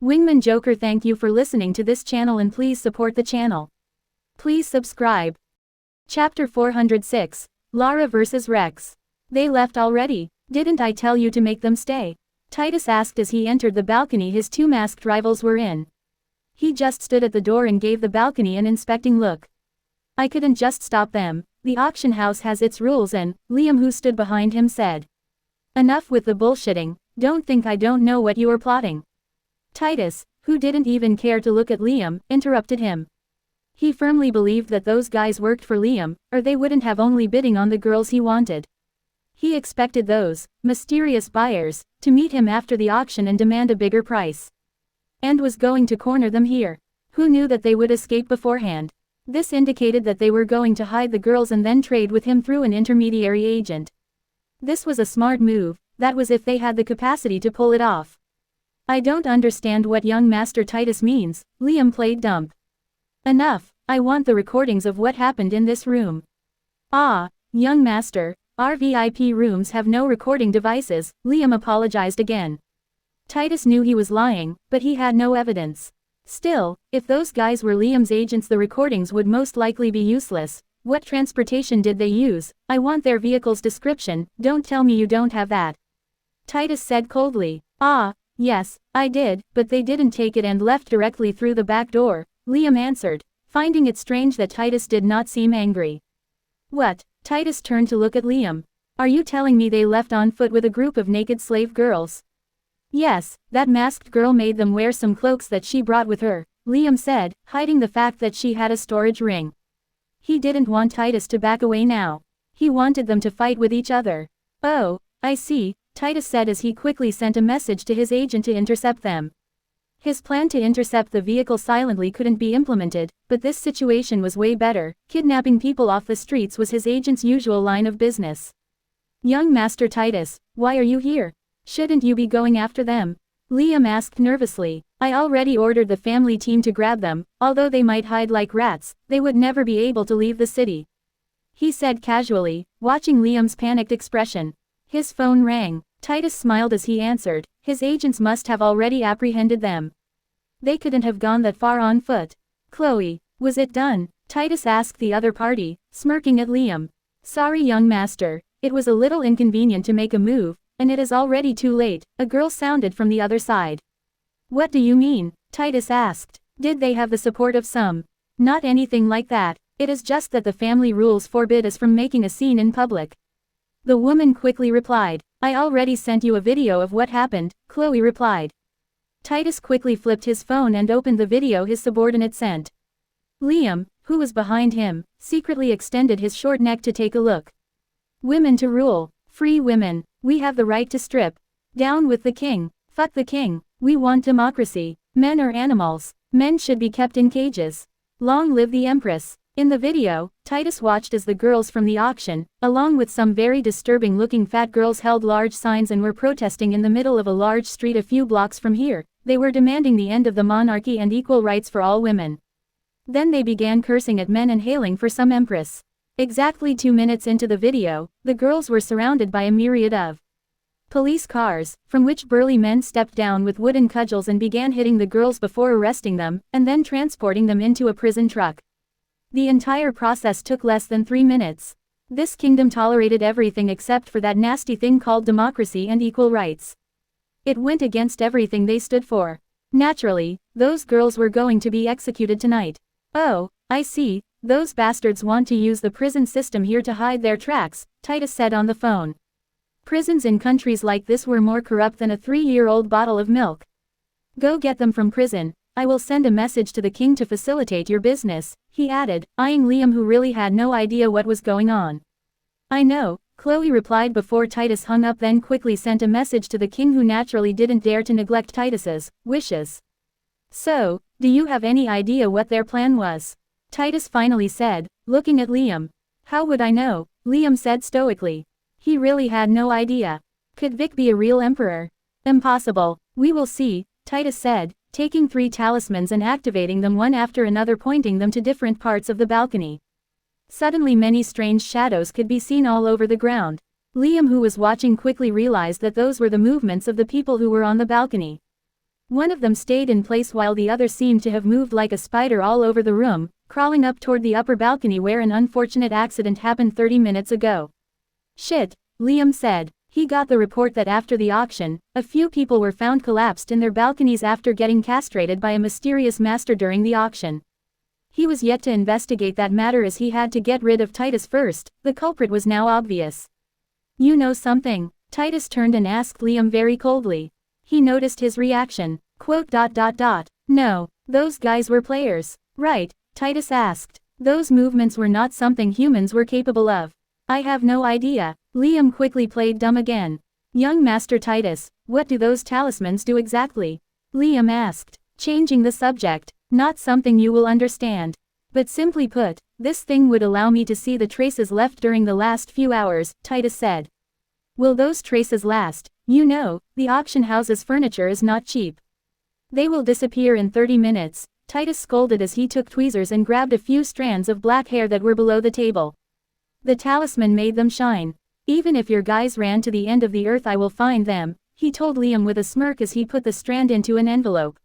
Wingman Joker, thank you for listening to this channel and please support the channel. Please subscribe. Chapter 406, Lara vs Rex. They left already. Didn't I tell you to make them stay? Titus asked as he entered the balcony his two masked rivals were in. He just stood at the door and gave the balcony an inspecting look. I couldn't just stop them. The auction house has its rules and, Liam, who stood behind him, said. Enough with the bullshitting, don't think I don't know what you are plotting. Titus, who didn't even care to look at Liam, interrupted him. He firmly believed that those guys worked for Liam, or they wouldn't have only bidding on the girls he wanted. He expected those mysterious buyers to meet him after the auction and demand a bigger price. And was going to corner them here. Who knew that they would escape beforehand? This indicated that they were going to hide the girls and then trade with him through an intermediary agent. This was a smart move, that was if they had the capacity to pull it off. I don't understand what young Master Titus means, Liam played dumb. Enough, I want the recordings of what happened in this room. Ah, young Master, our VIP rooms have no recording devices, Liam apologized again. Titus knew he was lying, but he had no evidence. Still, if those guys were Liam's agents, the recordings would most likely be useless. What transportation did they use? I want their vehicle's description, don't tell me you don't have that. Titus said coldly. Ah, yes, I did, but they didn't take it and left directly through the back door, Liam answered, finding it strange that Titus did not seem angry. What? Titus turned to look at Liam. Are you telling me they left on foot with a group of naked slave girls? Yes, that masked girl made them wear some cloaks that she brought with her, Liam said, hiding the fact that she had a storage ring. He didn't want Titus to back away now. He wanted them to fight with each other. Oh, I see, Titus said as he quickly sent a message to his agent to intercept them. His plan to intercept the vehicle silently couldn't be implemented, but this situation was way better. Kidnapping people off the streets was his agent's usual line of business. Young Master Titus, why are you here? Shouldn't you be going after them? Liam asked nervously. I already ordered the family team to grab them, although they might hide like rats, they would never be able to leave the city. He said casually, watching Liam's panicked expression. His phone rang. Titus smiled as he answered, his agents must have already apprehended them. They couldn't have gone that far on foot. Chloe, was it done? Titus asked the other party, smirking at Liam. Sorry young master, it was a little inconvenient to make a move, and it is already too late, a girl sounded from the other side. What do you mean? Titus asked. Did they have the support of some? Not anything like that, it is just that the family rules forbid us from making a scene in public. The woman quickly replied. I already sent you a video of what happened, Chloe replied. Titus quickly flipped his phone and opened the video his subordinate sent. Liam, who was behind him, secretly extended his short neck to take a look. Women to rule. Free women. We have the right to strip. Down with the king. Fuck the king. We want democracy. Men are animals. Men should be kept in cages. Long live the Empress. In the video, Titus watched as the girls from the auction, along with some very disturbing-looking fat girls, held large signs and were protesting in the middle of a large street a few blocks from here. They were demanding the end of the monarchy and equal rights for all women. Then they began cursing at men and hailing for some empress. Exactly 2 minutes into the video, the girls were surrounded by a myriad of police cars, from which burly men stepped down with wooden cudgels and began hitting the girls before arresting them, and then transporting them into a prison truck. The entire process took less than 3 minutes. This kingdom tolerated everything except for that nasty thing called democracy and equal rights. It went against everything they stood for. Naturally, those girls were going to be executed tonight. Oh, I see, those bastards want to use the prison system here to hide their tracks, Titus said on the phone. Prisons in countries like this were more corrupt than a 3-year-old bottle of milk. Go get them from prison. I will send a message to the king to facilitate your business, he added, eyeing Liam, who really had no idea what was going on. I know, Chloe replied before Titus hung up, then quickly sent a message to the king, who naturally didn't dare to neglect Titus's wishes. So, do you have any idea what their plan was? Titus finally said, looking at Liam. How would I know? Liam said stoically. He really had no idea. Could Vic be a real emperor? Impossible. We will see, Titus said, taking 3 talismans and activating them one after another, pointing them to different parts of the balcony. Suddenly many strange shadows could be seen all over the ground. Liam, who was watching, quickly realized that those were the movements of the people who were on the balcony. One of them stayed in place while the other seemed to have moved like a spider all over the room, crawling up toward the upper balcony where an unfortunate accident happened 30 minutes ago. Shit, Liam said. He got the report that after the auction, a few people were found collapsed in their balconies after getting castrated by a mysterious master during the auction. He was yet to investigate that matter as he had to get rid of Titus first. The culprit was now obvious. You know something? Titus turned and asked Liam very coldly. He noticed his reaction. Quote. No, those guys were players. Right, Titus asked. Those movements were not something humans were capable of. I have no idea. Liam quickly played dumb again. Young Master Titus, what do those talismans do exactly? Liam asked, changing the subject. Not something you will understand. But simply put, this thing would allow me to see the traces left during the last few hours, Titus said. Will those traces last? You know, the auction house's furniture is not cheap. They will disappear in 30 minutes, Titus scolded as he took tweezers and grabbed a few strands of black hair that were below the table. The talisman made them shine. Even if your guys ran to the end of the earth I will find them, he told Liam with a smirk as he put the strand into an envelope.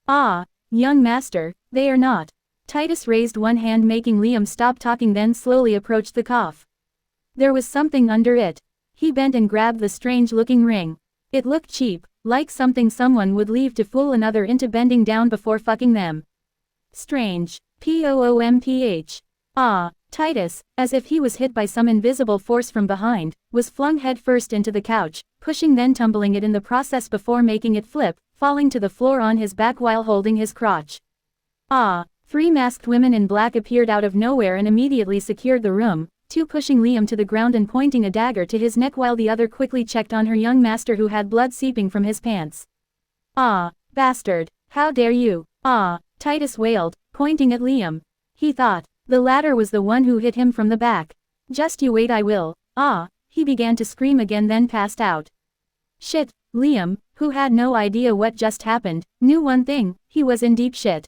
Ah, young master, they are not. Titus raised one hand making Liam stop talking, then slowly approached the cough. There was something under it. He bent and grabbed the strange-looking ring. It looked cheap, like something someone would leave to fool another into bending down before fucking them. Strange. Poomph. Ah, Titus, as if he was hit by some invisible force from behind, was flung headfirst into the couch, pushing then tumbling it in the process before making it flip, falling to the floor on his back while holding his crotch. Ah, 3 masked women in black appeared out of nowhere and immediately secured the room, 2 pushing Liam to the ground and pointing a dagger to his neck while the other quickly checked on her young master who had blood seeping from his pants. Ah, bastard, how dare you, ah, Titus wailed, pointing at Liam. He thought, the latter was the one who hit him from the back. Just you wait I will, ah, he began to scream again then passed out. Shit, Liam, who had no idea what just happened, knew one thing, he was in deep shit.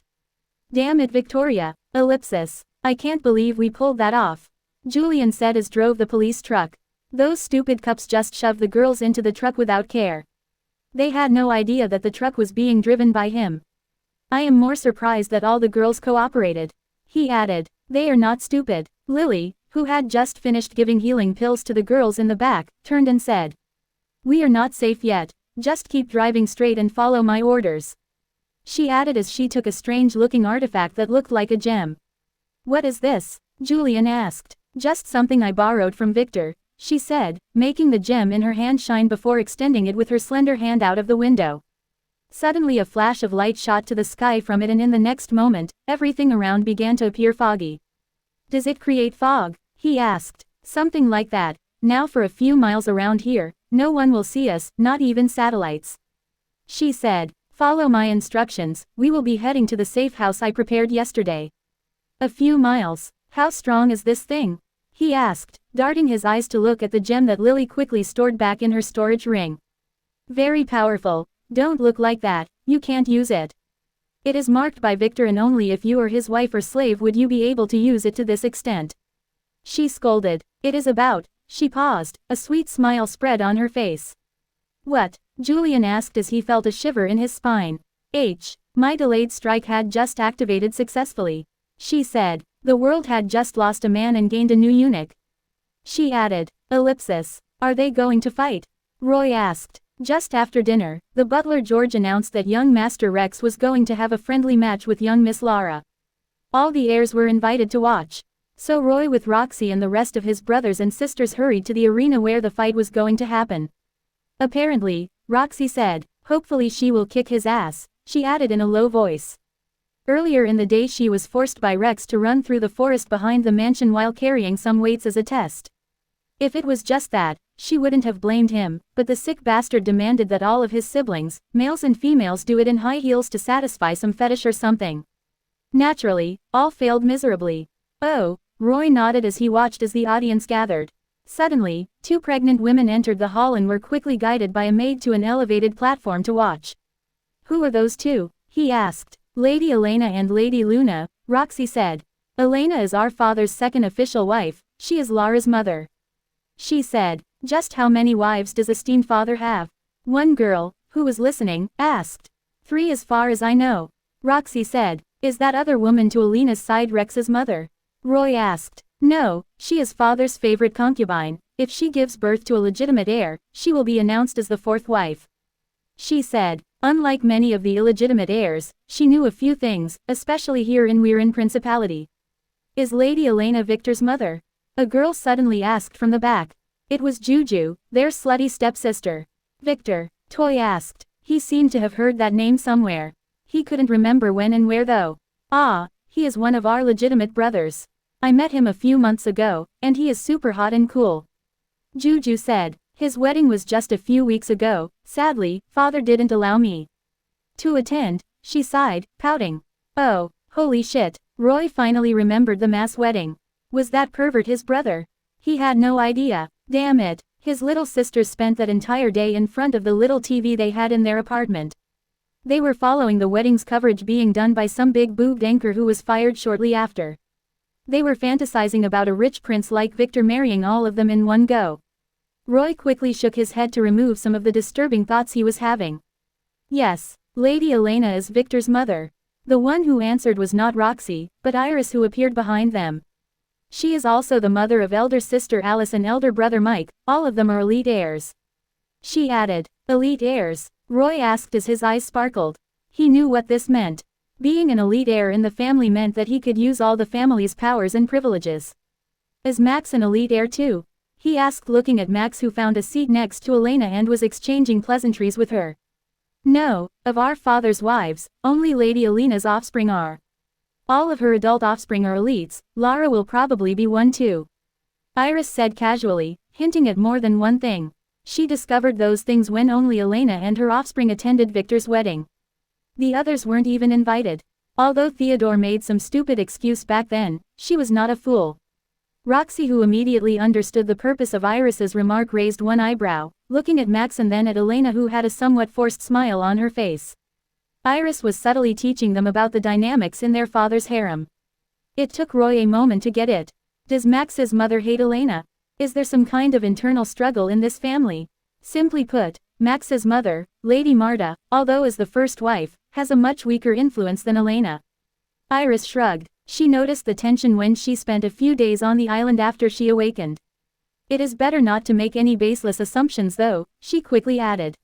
Damn it Victoria, ellipsis, I can't believe we pulled that off. Julian said as drove the police truck. Those stupid cops just shoved the girls into the truck without care. They had no idea that the truck was being driven by him. I am more surprised that all the girls cooperated. He added, they are not stupid. Lily, who had just finished giving healing pills to the girls in the back, turned and said. We are not safe yet, just keep driving straight and follow my orders. She added as she took a strange-looking artifact that looked like a gem. What is this? Julian asked. Just something I borrowed from Victor, she said, making the gem in her hand shine before extending it with her slender hand out of the window. Suddenly a flash of light shot to the sky from it and in the next moment, everything around began to appear foggy. Does it create fog? He asked. Something like that. Now for a few miles around here, no one will see us, not even satellites. She said. Follow my instructions, we will be heading to the safe house I prepared yesterday. A few miles. How strong is this thing? He asked, darting his eyes to look at the gem that Lily quickly stored back in her storage ring. Very powerful. Don't look like that, you can't use it. It is marked by Victor and only if you or his wife or slave would you be able to use it to this extent. She scolded. It is about. She paused, a sweet smile spread on her face. What? Julian asked as he felt a shiver in his spine. My delayed strike had just activated successfully. She said. The world had just lost a man and gained a new eunuch. She added. Ellipsis. Are they going to fight? Roy asked. Just after dinner, the butler George announced that young Master Rex was going to have a friendly match with young Miss Lara. All the heirs were invited to watch. So Roy with Roxy and the rest of his brothers and sisters hurried to the arena where the fight was going to happen. Apparently, Roxy said, hopefully she will kick his ass, she added in a low voice. Earlier in the day she was forced by Rex to run through the forest behind the mansion while carrying some weights as a test. If it was just that, she wouldn't have blamed him, but the sick bastard demanded that all of his siblings, males and females, do it in high heels to satisfy some fetish or something. Naturally, all failed miserably. Oh, Roy nodded as he watched as the audience gathered. Suddenly, 2 pregnant women entered the hall and were quickly guided by a maid to an elevated platform to watch. Who are those 2? He asked. Lady Elena and Lady Luna, Roxy said. Elena is our father's second official wife, she is Lara's mother. She said. Just how many wives does esteemed father have? One girl, who was listening, asked. 3 as far as I know. Roxy said. Is that other woman to Alina's side Rex's mother? Roy asked. No, she is father's favorite concubine. If she gives birth to a legitimate heir, she will be announced as the 4th wife. She said. Unlike many of the illegitimate heirs, she knew a few things, especially here in Weirin Principality. Is Lady Elena Victor's mother? A girl suddenly asked from the back. It was Juju, their slutty stepsister. Victor, Toy asked. He seemed to have heard that name somewhere. He couldn't remember when and where though. Ah, he is one of our legitimate brothers. I met him a few months ago, and he is super hot and cool. Juju said. His wedding was just a few weeks ago. Sadly, father didn't allow me to attend, she sighed, pouting. Oh, holy shit. Roy finally remembered the mass wedding. Was that pervert his brother? He had no idea. Damn it. His little sisters spent that entire day in front of the little TV they had in their apartment. They were following the wedding's coverage being done by some big boobed anchor who was fired shortly after. They were fantasizing about a rich prince like Victor marrying all of them in one go. Roy quickly shook his head to remove some of the disturbing thoughts he was having. Yes, Lady Elena is Victor's mother. The one who answered was not Roxy, but Iris, who appeared behind them. She is also the mother of elder sister Alice and elder brother Mike, all of them are elite heirs. She added. Elite heirs? Roy asked as his eyes sparkled. He knew what this meant. Being an elite heir in the family meant that he could use all the family's powers and privileges. Is Max an elite heir too? He asked, looking at Max, who found a seat next to Elena and was exchanging pleasantries with her. No, of our father's wives, only Lady Elena's offspring are. All of her adult offspring are elites. Lara will probably be one too. Iris said casually, hinting at more than one thing. She discovered those things when only Elena and her offspring attended Victor's wedding. The others weren't even invited. Although Theodore made some stupid excuse back then, she was not a fool. Roxy, who immediately understood the purpose of Iris's remark, raised one eyebrow, looking at Max and then at Elena, who had a somewhat forced smile on her face. Iris was subtly teaching them about the dynamics in their father's harem. It took Roy a moment to get it. Does Max's mother hate Elena? Is there some kind of internal struggle in this family? Simply put, Max's mother, Lady Marta, although as the first wife, has a much weaker influence than Elena. Iris shrugged. She noticed the tension when she spent a few days on the island after she awakened. It is better not to make any baseless assumptions though, she quickly added.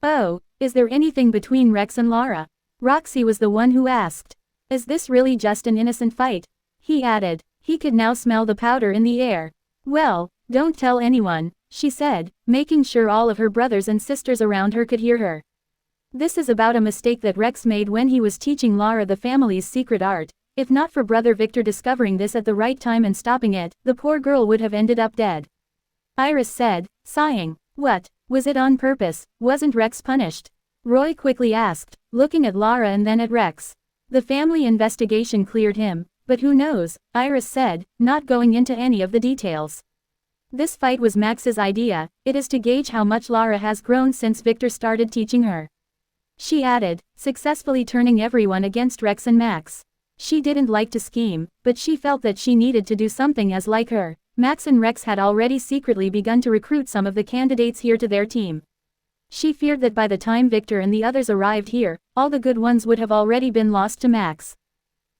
Oh, is there anything between Rex and Lara? Roxy was the one who asked. Is this really just an innocent fight? He added. He could now smell the powder in the air. Well, don't tell anyone, she said, making sure all of her brothers and sisters around her could hear her. This is about a mistake that Rex made when he was teaching Lara the family's secret art. If not for brother Victor discovering this at the right time and stopping it, the poor girl would have ended up dead. Iris said, sighing. What? Was it on purpose? Wasn't Rex punished? Roy quickly asked, looking at Lara and then at Rex. The family investigation cleared him, but who knows, Iris said, not going into any of the details. This fight was Max's idea. It is to gauge how much Lara has grown since Victor started teaching her. She added, successfully turning everyone against Rex and Max. She didn't like to scheme, but she felt that she needed to do something, as like her, Max and Rex had already secretly begun to recruit some of the candidates here to their team. She feared that by the time Victor and the others arrived here, all the good ones would have already been lost to Max.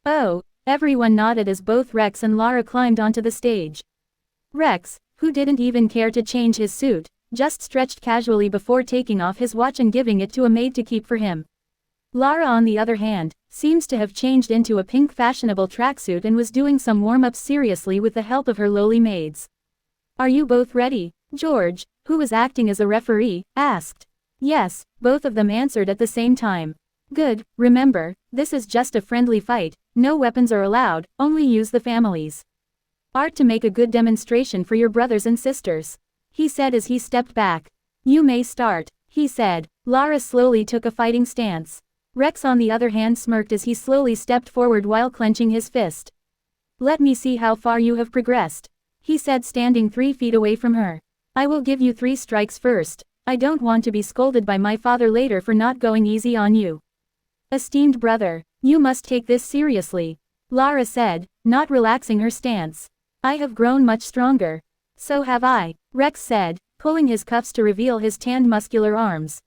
Oh, everyone nodded as both Rex and Lara climbed onto the stage. Rex, who didn't even care to change his suit, just stretched casually before taking off his watch and giving it to a maid to keep for him. Lara, on the other hand, seems to have changed into a pink fashionable tracksuit and was doing some warm-ups seriously with the help of her lowly maids. Are you both ready? George, who was acting as a referee, asked. Yes, both of them answered at the same time. Good, remember, this is just a friendly fight, no weapons are allowed, only use the families. Art to make a good demonstration for your brothers and sisters, he said as he stepped back. You may start, he said. Lara slowly took a fighting stance. Rex, on the other hand, smirked as he slowly stepped forward while clenching his fist. Let me see how far you have progressed, he said, standing 3 feet away from her. I will give you 3 strikes first. I don't want to be scolded by my father later for not going easy on you. Esteemed brother, you must take this seriously, Lara said, not relaxing her stance. I have grown much stronger. So have I, Rex said, pulling his cuffs to reveal his tanned muscular arms.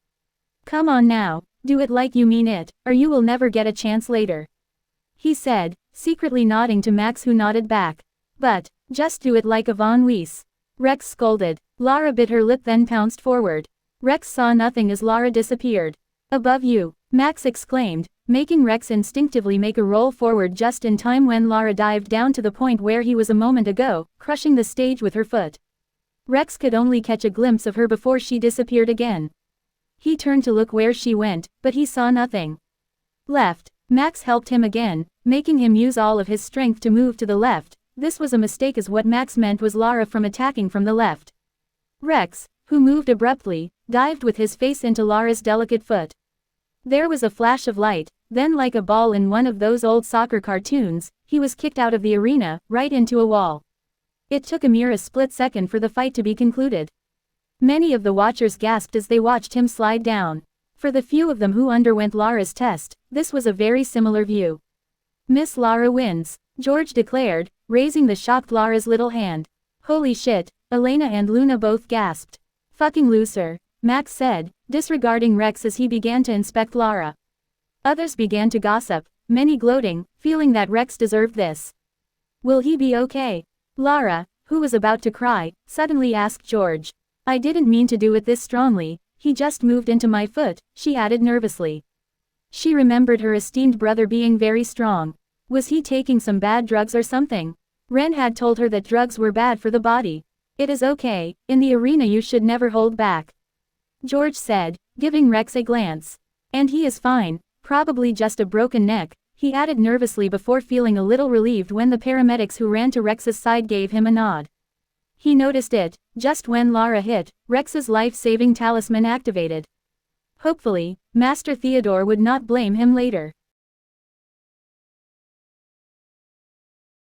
Come on now, Do it like you mean it, or you will never get a chance later. He said, secretly nodding to Max, who nodded back. But, just do it like a Von Weiss. Rex scolded. Lara bit her lip, then pounced forward. Rex saw nothing as Lara disappeared. Above you, Max exclaimed, making Rex instinctively make a roll forward just in time when Lara dived down to the point where he was a moment ago, crushing the stage with her foot. Rex could only catch a glimpse of her before she disappeared again. He turned to look where she went, but he saw nothing. Left. Max helped him again, making him use all of his strength to move to the left. This was a mistake, as what Max meant was Lara from attacking from the left. Rex, who moved abruptly, dived with his face into Lara's delicate foot. There was a flash of light, then like a ball in one of those old soccer cartoons, he was kicked out of the arena, right into a wall. It took a mere split second for the fight to be concluded. Many of the watchers gasped as they watched him slide down. For the few of them who underwent Lara's test, this was a very similar view. Miss Lara wins, George declared, raising the shocked Lara's little hand. Holy shit, Elena and Luna both gasped. Fucking loser, Max said, disregarding Rex as he began to inspect Lara. Others began to gossip, many gloating, feeling that Rex deserved this. Will he be okay? Lara, who was about to cry, suddenly asked George. I didn't mean to do it this strongly, he just moved into my foot, she added nervously. She remembered her esteemed brother being very strong. Was he taking some bad drugs or something? Ren had told her that drugs were bad for the body. It is okay, in the arena you should never hold back. George said, giving Rex a glance. And he is fine, probably just a broken neck, he added nervously before feeling a little relieved when the paramedics who ran to Rex's side gave him a nod. He noticed it, just when Lara hit, Rex's life-saving talisman activated. Hopefully, Master Theodore would not blame him later.